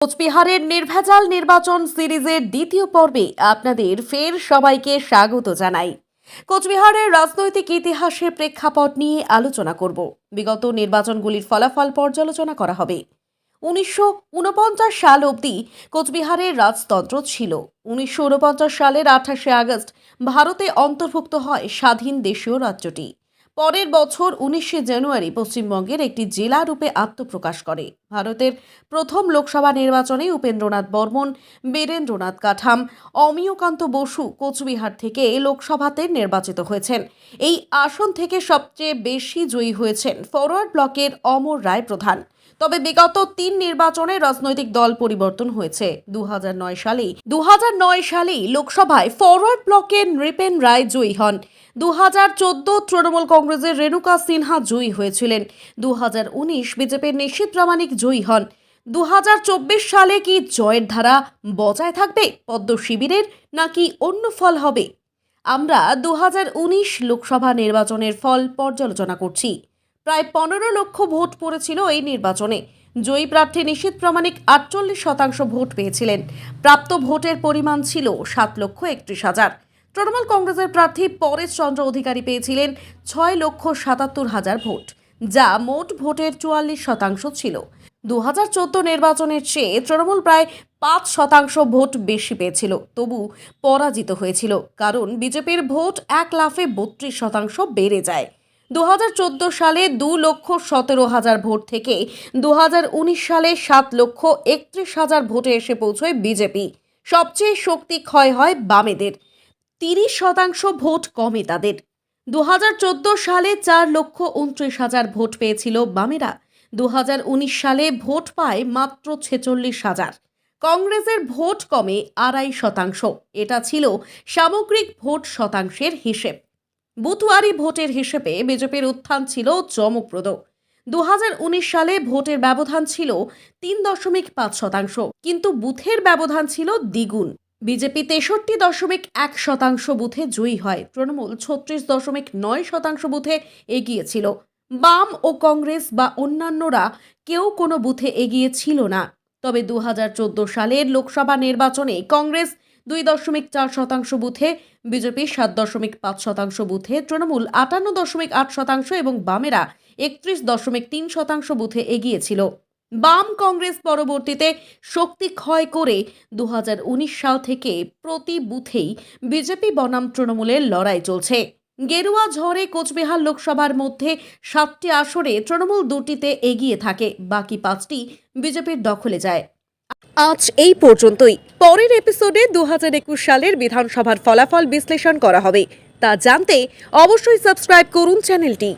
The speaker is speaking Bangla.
কোচবিহারের নির্ভেজাল নির্বাচন সিরিজের দ্বিতীয় পর্বে আপনাদের ফের সবাইকে স্বাগত জানাই। কোচবিহারের রাজনৈতিক ইতিহাসের প্রেক্ষাপট নিয়ে আলোচনা করব। বিগত নির্বাচনগুলির ফলাফল পর্যালোচনা করা হবে। 1949 সাল অবধি কোচবিহারের রাজতন্ত্র ছিল। 1949 সালের 28শে আগস্ট ভারতে অন্তর্ভুক্ত হয় স্বাধীন দেশীয় রাজ্যটি। পরের বছর 19শে জানুয়ারি পশ্চিমবঙ্গের একটি জেলা রূপে আত্মপ্রকাশ করে। ভারতের প্রথম লোকসভা নির্বাচনে উপেন্দ্রনাথ বর্মন, বীরেন্দ্রনাথ কাঠাম, অমিয়কান্ত বসু কোচবিহার থেকে লোকসভাতে নির্বাচিত হয়েছেন। এই আসন থেকে সবচেয়ে বেশি জয়ী হয়েছেন ফরওয়ার্ড ব্লকের অমর রায় প্রধান। তবে বিগত 3 নির্বাচনে রাজনৈতিক দল পরিবর্তন হয়েছে। 2009 সালেই লোকসভায় ফরওয়ার্ড ব্লকের নৃপেন রায় জয়ী হন। 2014 তৃণমূল কংগ্রেসের রেণুকা সিনহা জয়ী হয়েছিলেন। 2019 বিজেপির নিশীথ প্রামাণিক জয়ী হন। 2024 সালে কি জয়ের ধারা বজায় থাকবে পদ্ম শিবিরের, নাকি অন্য ফল হবে? আমরা 2019 লোকসভা নির্বাচনের ফল পর্যালোচনা করছি। প্রায় 15 লক্ষ ভোট পড়েছিল এই নির্বাচনে। জয়ী প্রার্থী নিশীথ প্রামাণিক 48% ভোট পেয়েছিলেন। প্রাপ্ত ভোটের পরিমাণ ছিল 7,31,000। তৃণমূল কংগ্রেসের প্রার্থী পরেশ চন্দ্র অধিকারী পেয়েছিলেন 6,77,000 ভোট, যা মোট ভোটের 44% ছিল। 2014 নির্বাচনের চেয়ে তৃণমূল প্রায় 5% ভোট বেশি পেয়েছিল, তবু পরাজিত হয়েছিল, কারণ বিজেপির ভোট 1 লাফে 32% বেড়ে যায়। 2014 সালে 2,17,000 ভোট থেকে 2019 সালে 7,31,000 ভোটে এসে পৌঁছয় বিজেপি। সবচেয়ে শক্তি ক্ষয় হয় বামেদের, 30% ভোট কমে তাদের। 2014 সালে 4,29,000 ভোট পেয়েছিল বামেরা। 2019 সালে ভোট পায় মাত্র 46,000। কংগ্রেসের ভোট কমে 2.5%। এটা ছিল সামগ্রিক ভোট শতাংশের হিসেব। বুথওয়ারি ভোটের হিসেবে বিজেপির উত্থান ছিল চমকপ্রদ। 2019 সালে ভোটের ব্যবধান ছিল 3.5%, কিন্তু বুথের ব্যবধান ছিল দ্বিগুণ। বিজেপি 63.1% বুথে জয়ী হয়। তৃণমূল 36.9% বুথে এগিয়েছিল। বাম ও কংগ্রেস বা অন্যান্যরা কেউ কোনো বুথে এগিয়ে ছিল না। তবে 2014 সালের লোকসভা নির্বাচনে কংগ্রেস 2.4% বুথে, বিজেপি 7.5% বুথে, তৃণমূল 58.8% এবং বামেরা 31.3% বুথে এগিয়েছিল। বাম কংগ্রেস পরবর্তীতে শক্তি ক্ষয় করে 2019 সাল থেকে প্রতি বুথেই বিজেপি বনাম তৃণমূলের লড়াই চলছে। গেরুয়া ঝড়ে কোচবিহার লোকসভার মধ্যে 7টি আসনে তৃণমূল 2টিতে এগিয়ে থাকে, বাকি 5টি বিজেপির দখলে যায়। আজ এই পর্যন্তই। পরের এপিসোডে 2021 সালের বিধানসভার ফলাফল বিশ্লেষণ করা হবে। তা জানতে অবশ্যই সাবস্ক্রাইব করুন চ্যানেলটি।